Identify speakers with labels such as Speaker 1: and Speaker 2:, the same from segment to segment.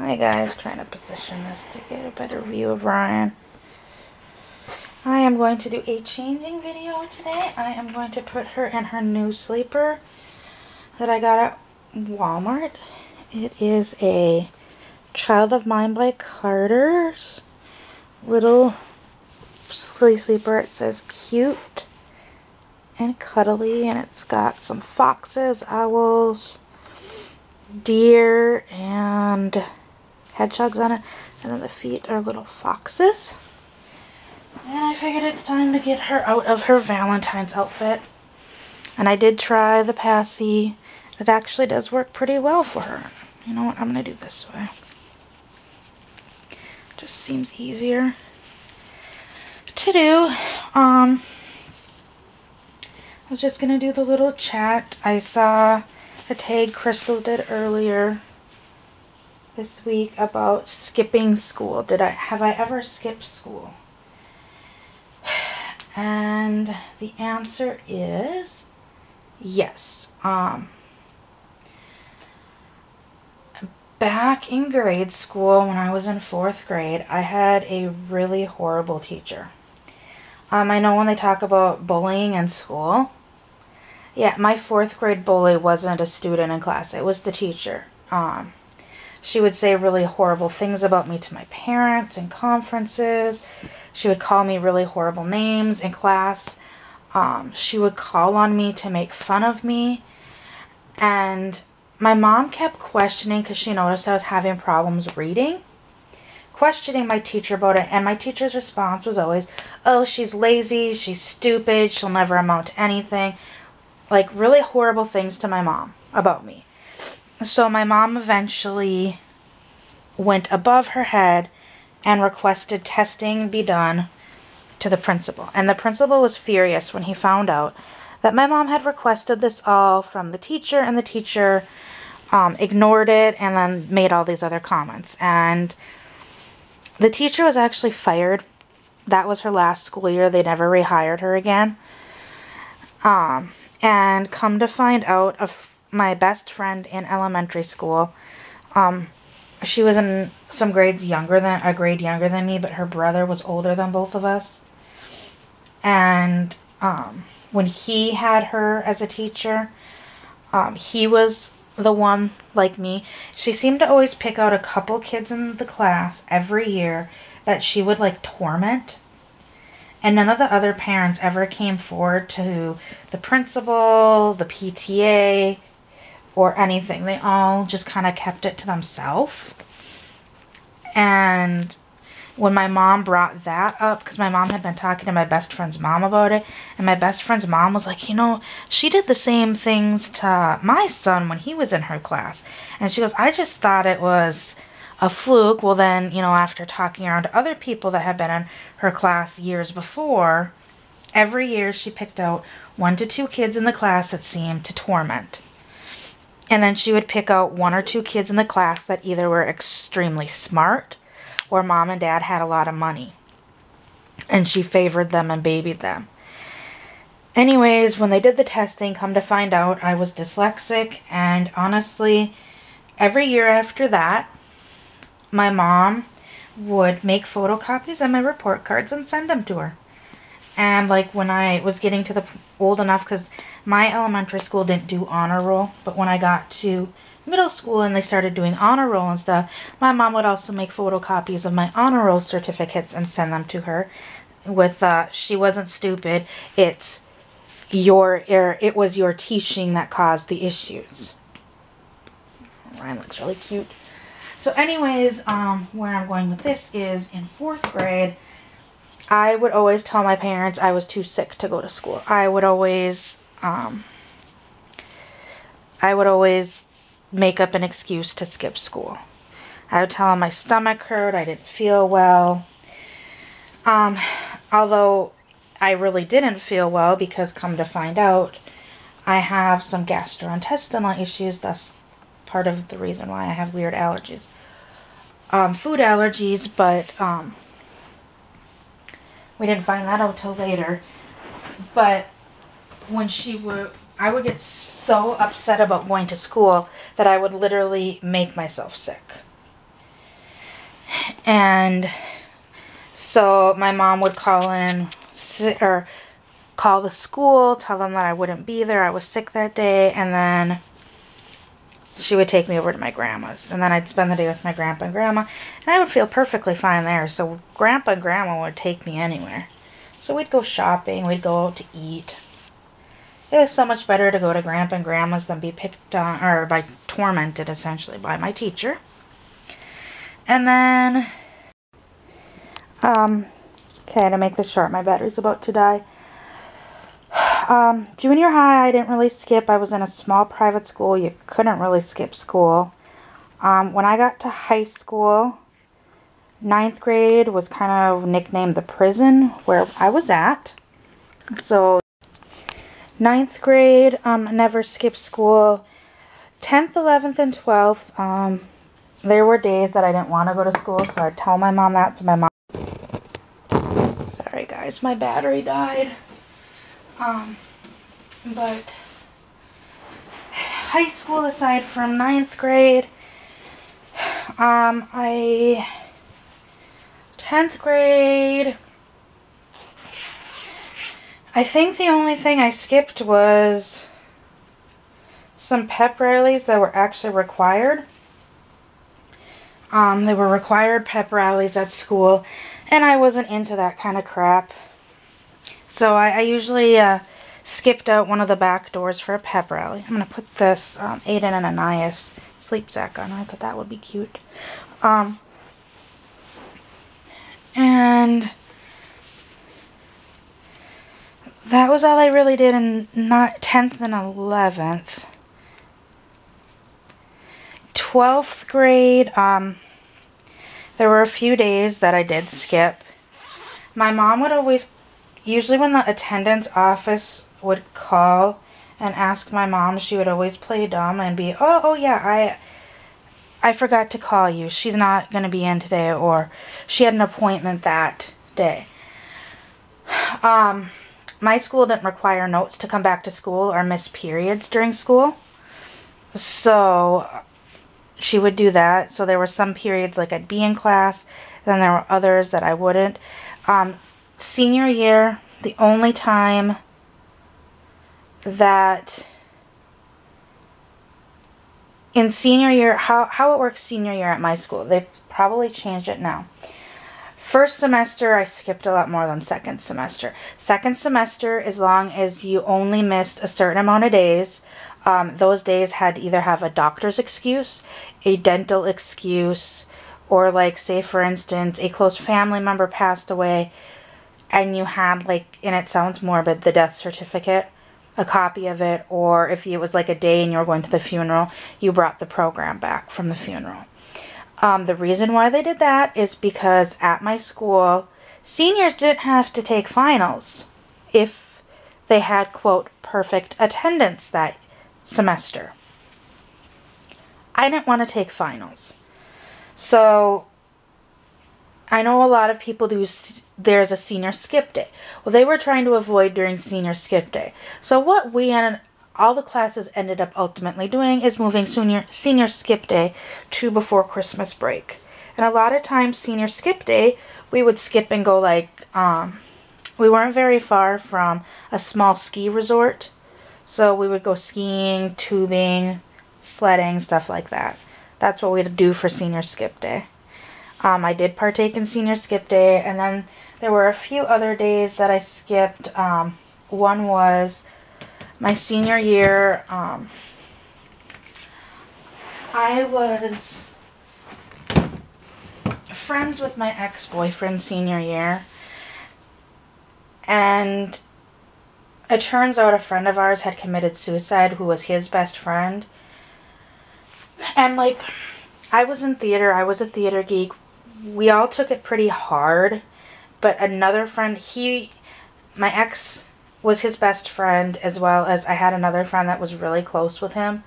Speaker 1: Hi guys, trying to position this to get a better view of Ryan. I am going to do a changing video today. I am going to put her in her new sleeper that I got at Walmart. It is a Child of Mine by Carter's little sleeper. It says cute and cuddly, and it's got some foxes, owls, deer, and hedgehogs on it, and then the feet are little foxes. And I figured it's time to get her out of her Valentine's outfit. And I did try the passy. It actually does work pretty well for her. You know what? I'm going to do this way. Just seems easier to do. I was just going to do the little chat. I saw a tag Crystal did earlier this week about skipping school. Have I ever skipped school? And the answer is yes. Back in grade school, when I was in 4th grade, I had a really horrible teacher. I know when they talk about bullying in school, yeah, my 4th grade bully wasn't a student in class. It was the teacher. She would say really horrible things about me to my parents in conferences. She would call me really horrible names in class. She would call on me to make fun of me. And my mom kept questioning, because she noticed I was having problems reading, questioning my teacher about it. And my teacher's response was always, oh, she's lazy, she's stupid, she'll never amount to anything. Like really horrible things to my mom about me. So my mom eventually went above her head and requested testing be done to the principal. And the principal was furious when he found out that my mom had requested this all from the teacher, and the teacher ignored it and then made all these other comments. And the teacher was actually fired. That was her last school year. They never rehired her again. And come to find out, of my best friend in elementary school, she was in a grade younger than me, but her brother was older than both of us. And when he had her as a teacher, he was the one, like me. She seemed to always pick out a couple kids in the class every year that she would like torment. And none of the other parents ever came forward to the principal, the PTA, or anything. They all just kind of kept it to themselves. And when my mom brought that up, because my mom had been talking to my best friend's mom about it, and my best friend's mom was like, you know, she did the same things to my son when he was in her class. And she goes, I just thought it was a fluke. Well then, you know, after talking around to other people that had been in her class years before, every year she picked out 1 to 2 kids in the class that seemed to torment. And then she would pick out 1 or 2 kids in the class that either were extremely smart or mom and dad had a lot of money. And she favored them and babied them. Anyways, when they did the testing, come to find out I was dyslexic. And honestly, every year after that, my mom would make photocopies of my report cards and send them to her. And like when I was getting to the old enough, because my elementary school didn't do honor roll, but when I got to middle school and they started doing honor roll and stuff, my mom would also make photocopies of my honor roll certificates and send them to her with she wasn't stupid, it was your teaching that caused the issues. Ryan looks really cute. So anyways, where I'm going with this is in 4th grade, I would always tell my parents I was too sick to go to school. I would always make up an excuse to skip school. I would tell them my stomach hurt, I didn't feel well. Although I really didn't feel well, because come to find out, I have some gastrointestinal issues. That's part of the reason why I have weird allergies. Food allergies, but we didn't find that out till later. But when I would get so upset about going to school that I would literally make myself sick. And so my mom would call in, or call the school, tell them that I wouldn't be there, I was sick that day, and then she would take me over to my grandma's. And then I'd spend the day with my grandpa and grandma, and I would feel perfectly fine there. So grandpa and grandma would take me anywhere. So we'd go shopping, we'd go out to eat. It was so much better to go to grandpa and grandma's than be picked on, or by tormented, essentially, by my teacher. And then, okay, to make this short, my battery's about to die. Junior high, I didn't really skip. I was in a small private school. You couldn't really skip school. When I got to high school, 9th grade was kind of nicknamed the prison where I was at. So 9th grade, never skipped school. 10th, 11th, and 12th, there were days that I didn't want to go to school, so I'd tell my mom that. So my mom... Sorry guys, my battery died. But high school aside from 9th grade, 10th grade, I think the only thing I skipped was some pep rallies that were actually required. They were required pep rallies at school, and I wasn't into that kind of crap. So I usually skipped out one of the back doors for a pep rally. I'm going to put this Aiden and Anais sleep sack on. I thought that would be cute. And that was all I really did in 10th and 11th. 12th grade, there were a few days that I did skip. My mom would always, usually when the attendance office would call and ask my mom, she would always play dumb and be, oh yeah, I forgot to call you. She's not going to be in today, or she had an appointment that day. My school didn't require notes to come back to school or miss periods during school. So she would do that. So there were some periods like I'd be in class, then there were others that I wouldn't. Senior year, the only time that in senior year, how it works senior year at my school, they've probably changed it now. First semester, I skipped a lot more than second semester. Second semester, as long as you only missed a certain amount of days, those days had to either have a doctor's excuse, a dental excuse, or like, say for instance, a close family member passed away, and you had, like, and it sounds morbid, the death certificate, a copy of it, or if it was like a day and you were going to the funeral, you brought the program back from the funeral. The reason why they did that is because at my school, seniors didn't have to take finals if they had, quote, perfect attendance that semester. I didn't want to take finals. So I know a lot of people do, there's a senior skip day. Well, they were trying to avoid during senior skip day. So what we and all the classes ended up ultimately doing is moving senior skip day to before Christmas break. And a lot of times senior skip day, we would skip and go like, we weren't very far from a small ski resort. So we would go skiing, tubing, sledding, stuff like that. That's what we'd do for senior skip day. I did partake in senior skip day, and then there were a few other days that I skipped. One was my senior year. I was friends with my ex-boyfriend senior year, and it turns out a friend of ours had committed suicide who was his best friend. And like, I was in theater, I was a theater geek. We all took it pretty hard, but another friend, my ex was his best friend, as well as I had another friend that was really close with him,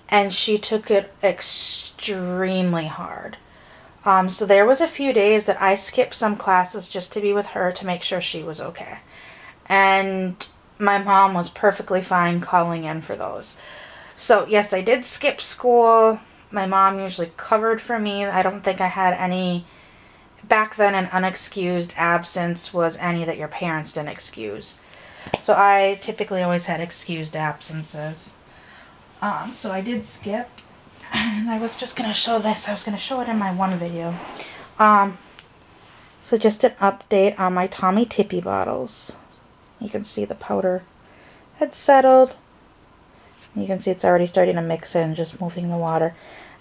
Speaker 1: and she took it extremely hard. So there was a few days that I skipped some classes just to be with her to make sure she was okay. And my mom was perfectly fine calling in for those. So yes, I did skip school. My mom usually covered for me. I don't think I had any back then an unexcused absence was any that your parents didn't excuse. So I typically always had excused absences. So I did skip, and I was just going to show this. I was going to show it in my one video. So just an update on my Tommy Tippy bottles. You can see the powder had settled. You can see it's already starting to mix in, just moving the water.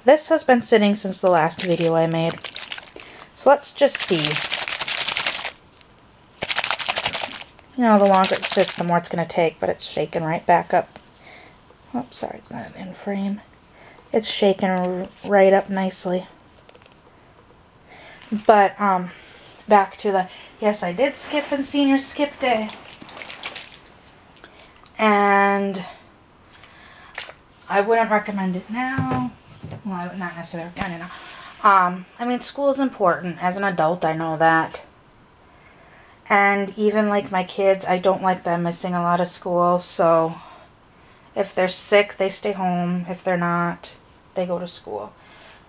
Speaker 1: This has been sitting since the last video I made. So let's just see. You know, the longer it sits, the more it's going to take, but it's shaking right back up. Oh, sorry, it's not in frame. It's shaking right up nicely. But, back to the, yes, I did skip in senior skip day. And I wouldn't recommend it now. Well, I would not necessarily recommend it now. I mean, school is important. As an adult, I know that. And even like my kids, I don't like them missing a lot of school. So if they're sick, they stay home. If they're not, they go to school.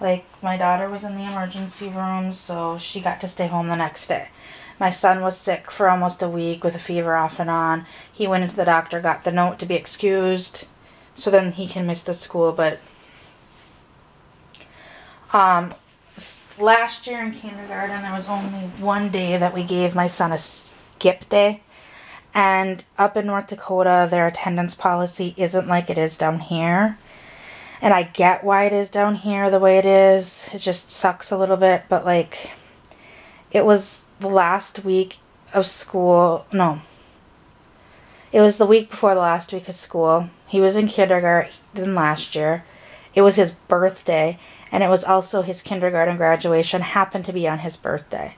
Speaker 1: Like my daughter was in the emergency room, so she got to stay home the next day. My son was sick for almost a week with a fever off and on. He went into the doctor, got the note to be excused, so then he can miss the school. But last year in kindergarten, there was only one day that we gave my son a skip day. And up in North Dakota, their attendance policy isn't like it is down here. And I get why it is down here the way it is. It just sucks a little bit. But, like, it was the last week of school. No. It was the week before the last week of school. He was in kindergarten last year. It was his birthday. And it was also his kindergarten graduation happened to be on his birthday.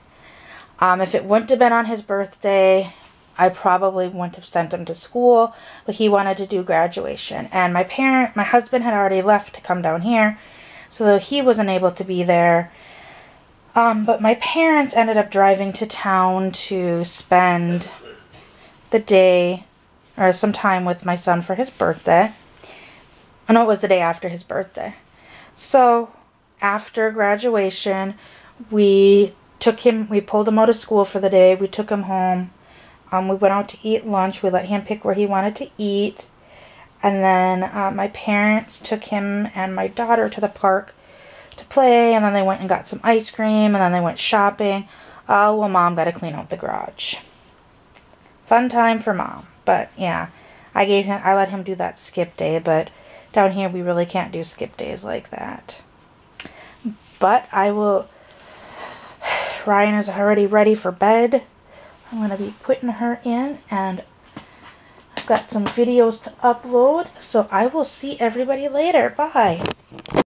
Speaker 1: If it wouldn't have been on his birthday, I probably wouldn't have sent him to school, but he wanted to do graduation. And my husband had already left to come down here, so he wasn't able to be there. But my parents ended up driving to town to spend the day, or some time with my son for his birthday. Oh, no, it was the day after his birthday. So after graduation, we pulled him out of school for the day. We took him home. We went out to eat lunch. We let him pick where he wanted to eat. And then my parents took him and my daughter to the park to play. And then they went and got some ice cream. And then they went shopping. Oh, well, Mom got to clean out the garage. Fun time for Mom. But, yeah, I let him do that skip day. But down here, we really can't do skip days like that. But Ryan is already ready for bed. I'm going to be putting her in, and I've got some videos to upload, so I will see everybody later. Bye.